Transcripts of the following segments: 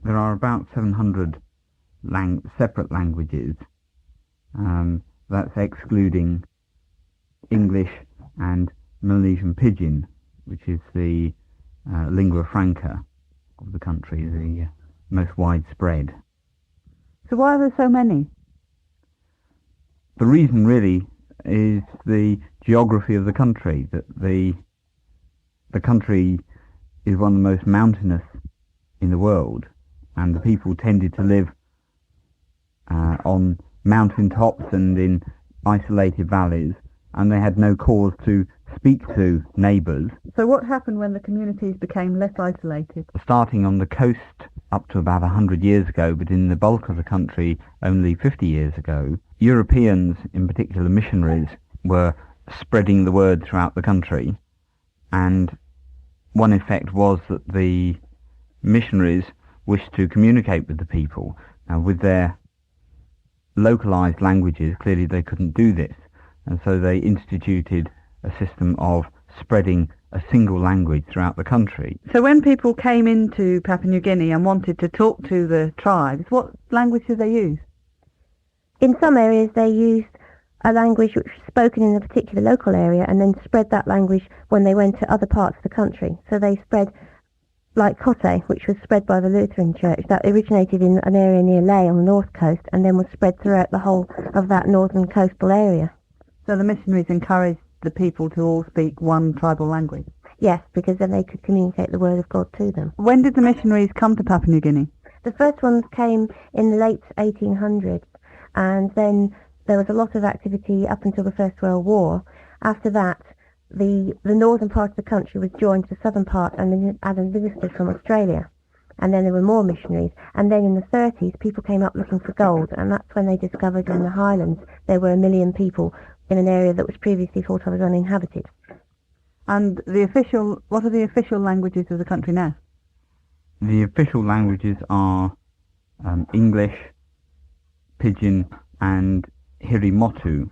There are about 700 separate languages. That's excluding English and Malaysian Pidgin, which is the lingua franca of the country, the most widespread. So why are there so many? The reason really is the geography of the country, that the country is one of the most mountainous in the world, and the people tended to live on mountain tops and in isolated valleys, and they had no cause to speak to neighbours. So what happened when the communities became less isolated? Starting on the coast up to about 100 years ago, but in the bulk of the country only 50 years ago, Europeans, in particular missionaries, were spreading the word throughout the country, and one effect was that the missionaries wished to communicate with the people. Now, with their localized languages, clearly they couldn't do this, and so they instituted a system of spreading a single language throughout the country. So when people came into Papua New Guinea and wanted to talk to the tribes, what language did they use? In some areas they used a language which was spoken in a particular local area and then spread that language when they went to other parts of the country. So they spread, like Kote, which was spread by the Lutheran Church, that originated in an area near Leh on the north coast and then was spread throughout the whole of that northern coastal area. So the missionaries encouraged the people to all speak one tribal language? Yes, because then they could communicate the word of God to them. When did the missionaries come to Papua New Guinea? The first ones came in the late 1800s, and then there was a lot of activity up until the First World War. After that, the northern part of the country was joined to the southern part, and then added visitors from Australia. And then there were more missionaries. And then in the 30s, people came up looking for gold, and that's when they discovered in the highlands there were 1 million people in an area that was previously thought of as uninhabited. And what are the official languages of the country now? The official languages are English, Pidgin, and Hirimotu.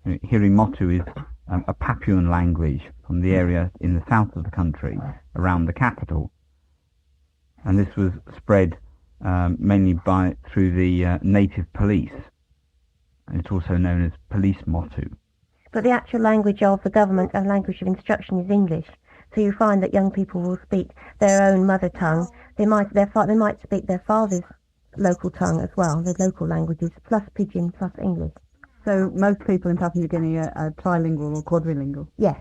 Hirimotu is a Papuan language from the area in the south of the country, around the capital. And this was spread mainly through the native police. It's also known as Police Motu. But the actual language of the government and language of instruction is English. So you find that young people will speak their own mother tongue. They might speak their father's local tongue as well, the local languages, plus Pidgin, plus English. So most people in Papua New Guinea are trilingual or quadrilingual? Yes.